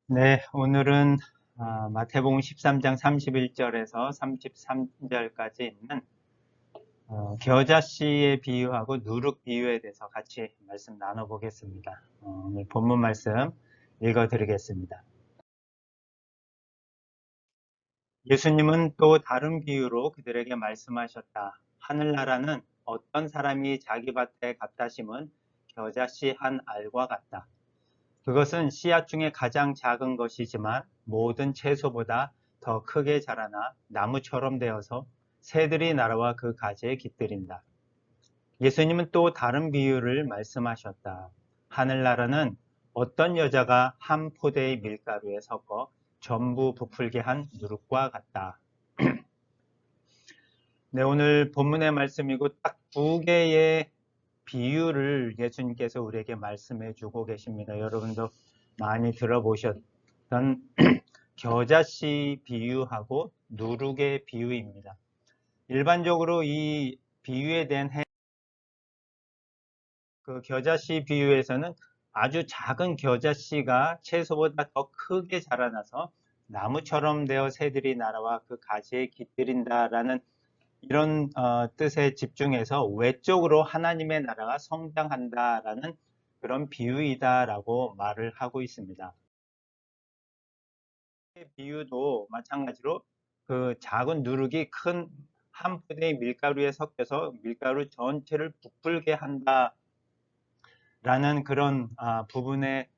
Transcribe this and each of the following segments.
네, 오늘은 마태복음 13장 31절에서 33절까지 있는 겨자씨의 비유하고 누룩 비유에 대해서 같이 말씀 나눠보겠습니다. 오늘 본문 말씀 읽어드리겠습니다. 예수님은 또 다른 비유로 그들에게 말씀하셨다. 하늘나라는 어떤 사람이 자기 밭에 갖다 심은 겨자씨 한 알과 같다. 그것은 씨앗 중에 가장 작은 것이지만 모든 채소보다 더 크게 자라나 나무처럼 되어서 새들이 날아와 그 가지에 깃들인다. 예수님은 또 다른 비유를 말씀하셨다. 하늘나라는 어떤 여자가 한 포대의 밀가루에 섞어 전부 부풀게 한 누룩과 같다. 네, 오늘 본문의 말씀이고 딱 두 개의 비유를 예수님께서 우리에게 말씀해 주고 계십니다. 여러분도 많이 들어보셨던 겨자씨 비유하고 누룩의 비유입니다. 일반적으로 이 비유에 대한 그 겨자씨 비유에서는 아주 작은 겨자씨가 채소보다 더 크게 자라나서 나무처럼 되어 새들이 날아와 그 가지에 깃들인다라는 이런 뜻에 집중해서 외적으로 하나님의 나라가 성장한다라는 그런 비유이다라고 말을 하고 있습니다. 비유도 마찬가지로 그 작은 누룩이 큰 한 포대의 밀가루에 섞여서 밀가루 전체를 부풀게 한다라는 그런 부분에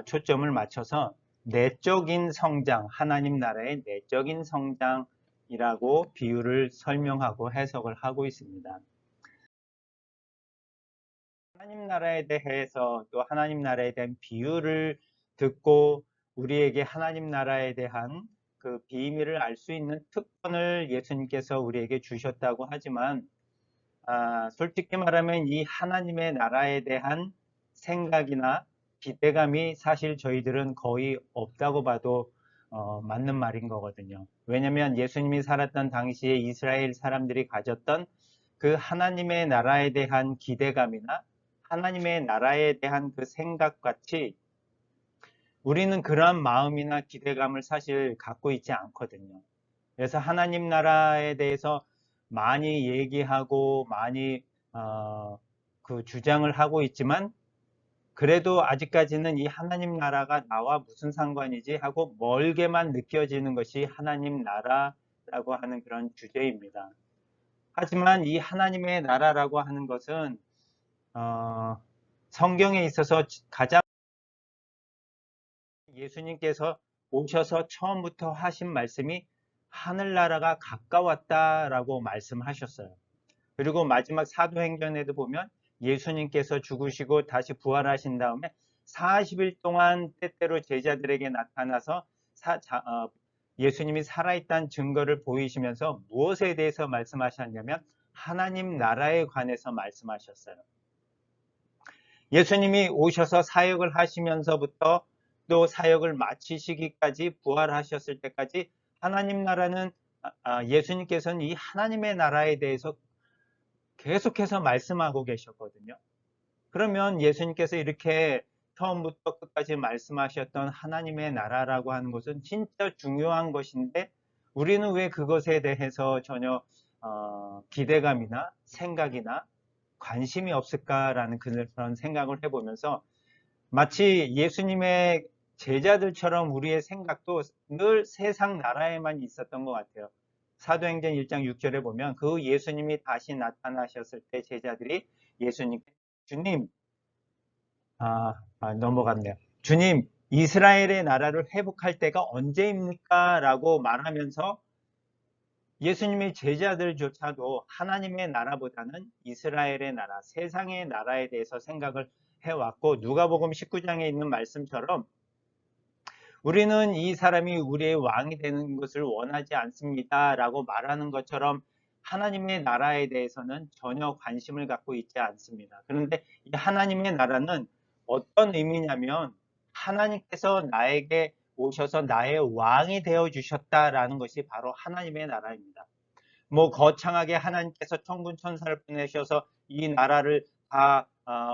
초점을 맞춰서 내적인 성장, 하나님 나라의 내적인 성장이라고 비유를 설명하고 해석을 하고 있습니다. 하나님 나라에 대해서 또 하나님 나라에 대한 비유를 듣고 우리에게 하나님 나라에 대한 그 비밀을 알 수 있는 특권을 예수님께서 우리에게 주셨다고 하지만 솔직히 말하면 이 하나님의 나라에 대한 생각이나 기대감이 사실 저희들은 거의 없다고 봐도 맞는 말인 거거든요. 왜냐하면 예수님이 살았던 당시에 이스라엘 사람들이 가졌던 그 하나님의 나라에 대한 기대감이나 하나님의 나라에 대한 그 생각같이 우리는 그러한 마음이나 기대감을 사실 갖고 있지 않거든요. 그래서 하나님 나라에 대해서 많이 얘기하고 많이 그 주장을 하고 있지만 그래도 아직까지는 이 하나님 나라가 나와 무슨 상관이지 하고 멀게만 느껴지는 것이 하나님 나라라고 하는 그런 주제입니다. 하지만 이 하나님의 나라라고 하는 것은 성경에 있어서 가장 예수님께서 오셔서 처음부터 하신 말씀이 하늘나라가 가까웠다라고 말씀하셨어요. 그리고 마지막 사도행전에도 보면 예수님께서 죽으시고 다시 부활하신 다음에 40일 동안 때때로 제자들에게 나타나서 예수님이 살아있다는 증거를 보이시면서 무엇에 대해서 말씀하셨냐면 하나님 나라에 관해서 말씀하셨어요. 예수님이 오셔서 사역을 하시면서부터 또 사역을 마치시기까지 부활하셨을 때까지 하나님 나라는 예수님께서는 이 하나님의 나라에 대해서 계속해서 말씀하고 계셨거든요. 그러면 예수님께서 이렇게 처음부터 끝까지 말씀하셨던 하나님의 나라라고 하는 것은 진짜 중요한 것인데 우리는 왜 그것에 대해서 전혀 기대감이나 생각이나 관심이 없을까라는 그런 생각을 해보면서 마치 예수님의 제자들처럼 우리의 생각도 늘 세상 나라에만 있었던 것 같아요. 사도행전 1장 6절에 보면 그 예수님이 다시 나타나셨을 때 제자들이 예수님께 주님, 넘어갔네요. 주님, 이스라엘의 나라를 회복할 때가 언제입니까? 라고 말하면서 예수님의 제자들조차도 하나님의 나라보다는 이스라엘의 나라, 세상의 나라에 대해서 생각을 해왔고 누가복음 19장에 있는 말씀처럼 우리는 이 사람이 우리의 왕이 되는 것을 원하지 않습니다 라고 말하는 것처럼 하나님의 나라에 대해서는 전혀 관심을 갖고 있지 않습니다. 그런데 이 하나님의 나라는 어떤 의미냐면 하나님께서 나에게 오셔서 나의 왕이 되어 주셨다라는 것이 바로 하나님의 나라입니다. 뭐 거창하게 하나님께서 천군 천사를 보내셔서 이 나라를 다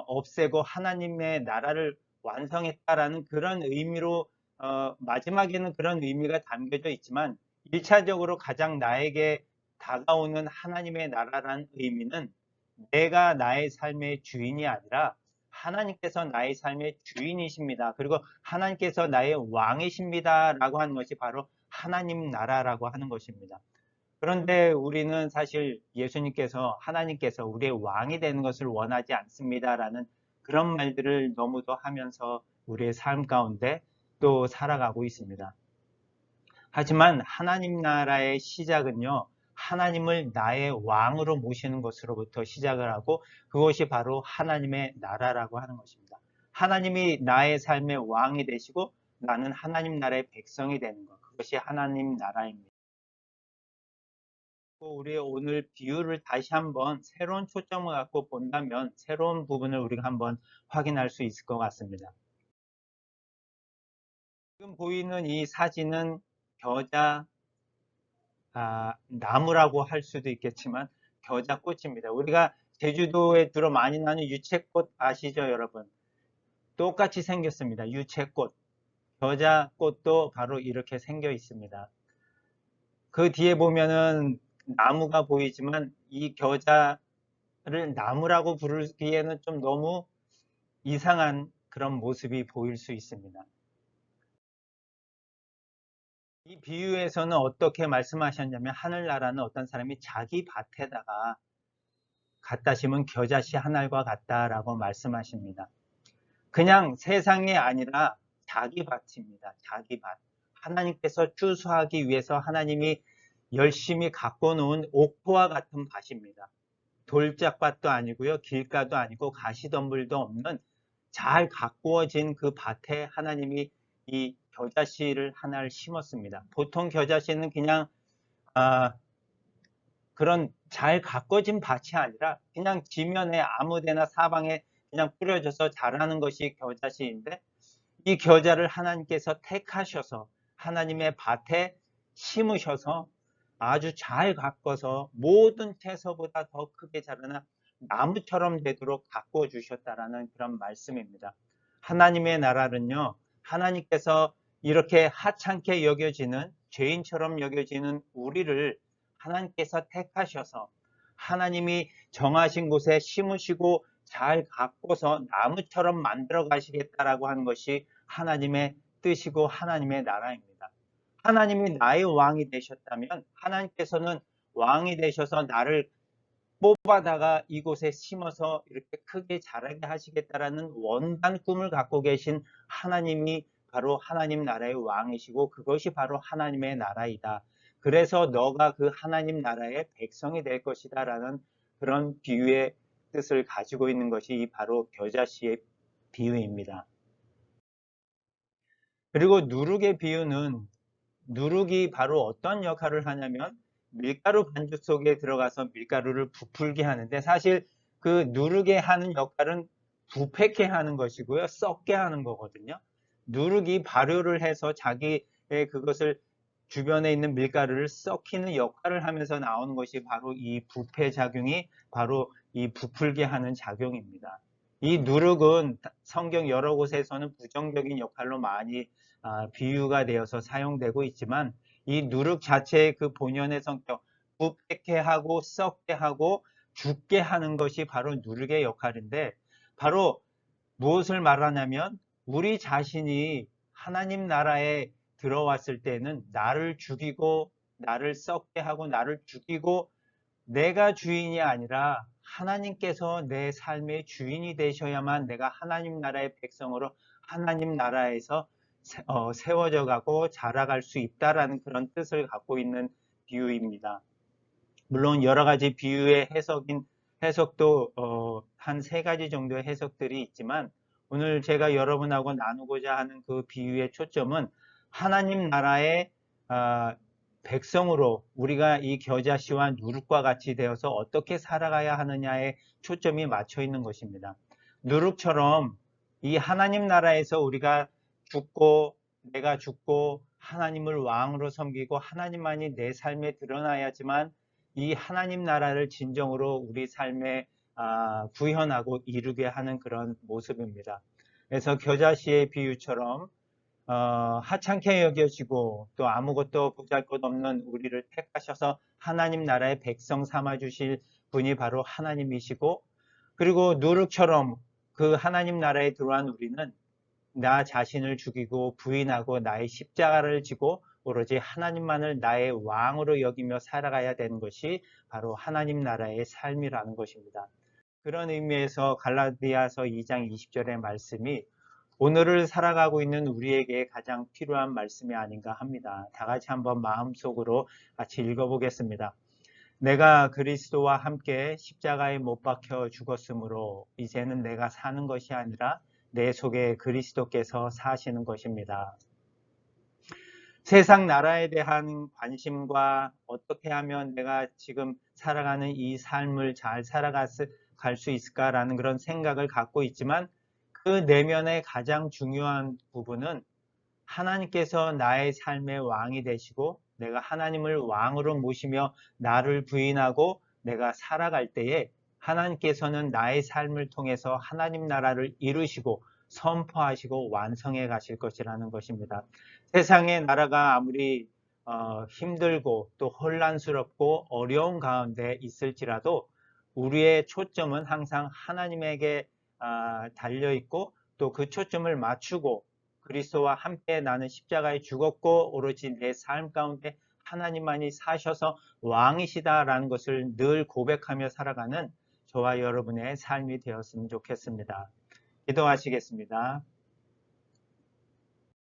없애고 하나님의 나라를 완성했다라는 그런 의미로 마지막에는 그런 의미가 담겨져 있지만 1차적으로 가장 나에게 다가오는 하나님의 나라라는 의미는 내가 나의 삶의 주인이 아니라 하나님께서 나의 삶의 주인이십니다. 그리고 하나님께서 나의 왕이십니다. 라고 하는 것이 바로 하나님 나라라고 하는 것입니다. 그런데 우리는 사실 예수님께서 하나님께서 우리의 왕이 되는 것을 원하지 않습니다라는 그런 말들을 너무도 하면서 우리의 삶 가운데 또 살아가고 있습니다. 하지만 하나님 나라의 시작은요, 하나님을 나의 왕으로 모시는 것으로부터 시작을 하고 그것이 바로 하나님의 나라라고 하는 것입니다. 하나님이 나의 삶의 왕이 되시고 나는 하나님 나라의 백성이 되는 것, 그것이 하나님 나라입니다. 우리 오늘 비유를 다시 한번 새로운 초점을 갖고 본다면 새로운 부분을 우리가 한번 확인할 수 있을 것 같습니다. 지금 보이는 이 사진은 겨자 나무라고 할 수도 있겠지만 겨자꽃입니다. 우리가 제주도에 들어 많이 나는 유채꽃 아시죠, 여러분? 똑같이 생겼습니다. 유채꽃. 겨자꽃도 바로 이렇게 생겨 있습니다. 그 뒤에 보면은 나무가 보이지만 이 겨자를 나무라고 부르기에는 좀 너무 이상한 그런 모습이 보일 수 있습니다. 이 비유에서는 어떻게 말씀하셨냐면 하늘나라는 어떤 사람이 자기 밭에다가 갖다 심은 겨자씨 한 알과 같다라고 말씀하십니다. 그냥 세상이 아니라 자기 밭입니다. 자기 밭. 하나님께서 추수하기 위해서 하나님이 열심히 갖고 놓은 옥토와 같은 밭입니다. 돌짝밭도 아니고요. 길가도 아니고 가시덤불도 없는 잘 가꾸어진 그 밭에 하나님이 이 겨자씨를 하나를 심었습니다. 보통 겨자씨는 그냥 그런 잘 가꿔진 밭이 아니라 그냥 지면에 아무데나 사방에 그냥 뿌려져서 자라는 것이 겨자씨인데 이 겨자를 하나님께서 택하셔서 하나님의 밭에 심으셔서 아주 잘 가꿔서 모든 채소보다 더 크게 자라나 나무처럼 되도록 가꿔 주셨다라는 그런 말씀입니다. 하나님의 나라는요, 하나님께서 이렇게 하찮게 여겨지는 죄인처럼 여겨지는 우리를 하나님께서 택하셔서 하나님이 정하신 곳에 심으시고 잘 가꿔서 나무처럼 만들어 가시겠다라고 하는 것이 하나님의 뜻이고 하나님의 나라입니다. 하나님이 나의 왕이 되셨다면 하나님께서는 왕이 되셔서 나를 뽑아다가 이곳에 심어서 이렇게 크게 자라게 하시겠다라는 원한 꿈을 갖고 계신 하나님이 바로 하나님 나라의 왕이시고 그것이 바로 하나님의 나라이다. 그래서 너가 그 하나님 나라의 백성이 될 것이다 라는 그런 비유의 뜻을 가지고 있는 것이 바로 겨자씨의 비유입니다. 그리고 누룩의 비유는 누룩이 바로 어떤 역할을 하냐면 밀가루 반죽 속에 들어가서 밀가루를 부풀게 하는데 사실 그 누룩에 하는 역할은 부패케 하는 것이고요. 썩게 하는 거거든요. 누룩이 발효를 해서 자기의 그것을 주변에 있는 밀가루를 썩히는 역할을 하면서 나오는 것이 바로 이 부패 작용이 바로 이 부풀게 하는 작용입니다. 이 누룩은 성경 여러 곳에서는 부정적인 역할로 많이 비유가 되어서 사용되고 있지만 이 누룩 자체의 그 본연의 성격, 부패게 하고 썩게 하고 죽게 하는 것이 바로 누룩의 역할인데 바로 무엇을 말하냐면 우리 자신이 하나님 나라에 들어왔을 때는 나를 죽이고 나를 썩게 하고 나를 죽이고 내가 주인이 아니라 하나님께서 내 삶의 주인이 되셔야만 내가 하나님 나라의 백성으로 하나님 나라에서 세워져 가고 자라갈 수 있다라는 그런 뜻을 갖고 있는 비유입니다. 물론 여러 가지 비유의 해석도 한 세 가지 정도의 해석들이 있지만 오늘 제가 여러분하고 나누고자 하는 그 비유의 초점은 하나님 나라의 백성으로 우리가 이 겨자씨와 누룩과 같이 되어서 어떻게 살아가야 하느냐에 초점이 맞춰 있는 것입니다. 누룩처럼 이 하나님 나라에서 우리가 죽고 내가 죽고 하나님을 왕으로 섬기고 하나님만이 내 삶에 드러나야지만 이 하나님 나라를 진정으로 우리 삶에 구현하고 이루게 하는 그런 모습입니다. 그래서 겨자씨의 비유처럼 하찮게 여겨지고 또 아무것도 보잘것없는 우리를 택하셔서 하나님 나라의 백성 삼아 주실 분이 바로 하나님이시고, 그리고 누룩처럼 그 하나님 나라에 들어간 우리는 나 자신을 죽이고 부인하고 나의 십자가를 지고 오로지 하나님만을 나의 왕으로 여기며 살아가야 되는 것이 바로 하나님 나라의 삶이라는 것입니다. 그런 의미에서 갈라디아서 2장 20절의 말씀이 오늘을 살아가고 있는 우리에게 가장 필요한 말씀이 아닌가 합니다. 다 같이 한번 마음속으로 같이 읽어보겠습니다. 내가 그리스도와 함께 십자가에 못 박혀 죽었으므로 이제는 내가 사는 것이 아니라 내 속에 그리스도께서 사시는 것입니다. 세상 나라에 대한 관심과 어떻게 하면 내가 지금 살아가는 이 삶을 잘 살아갈 수 있을까라는 그런 생각을 갖고 있지만, 그 내면의 가장 중요한 부분은 하나님께서 나의 삶의 왕이 되시고 내가 하나님을 왕으로 모시며 나를 부인하고 내가 살아갈 때에 하나님께서는 나의 삶을 통해서 하나님 나라를 이루시고 선포하시고 완성해 가실 것이라는 것입니다. 세상의 나라가 아무리 힘들고 또 혼란스럽고 어려운 가운데 있을지라도 우리의 초점은 항상 하나님에게 달려 있고, 또 그 초점을 맞추고 그리스도와 함께 나는 십자가에 죽었고 오로지 내 삶 가운데 하나님만이 사셔서 왕이시다라는 것을 늘 고백하며 살아가는 저와 여러분의 삶이 되었으면 좋겠습니다. 기도하시겠습니다.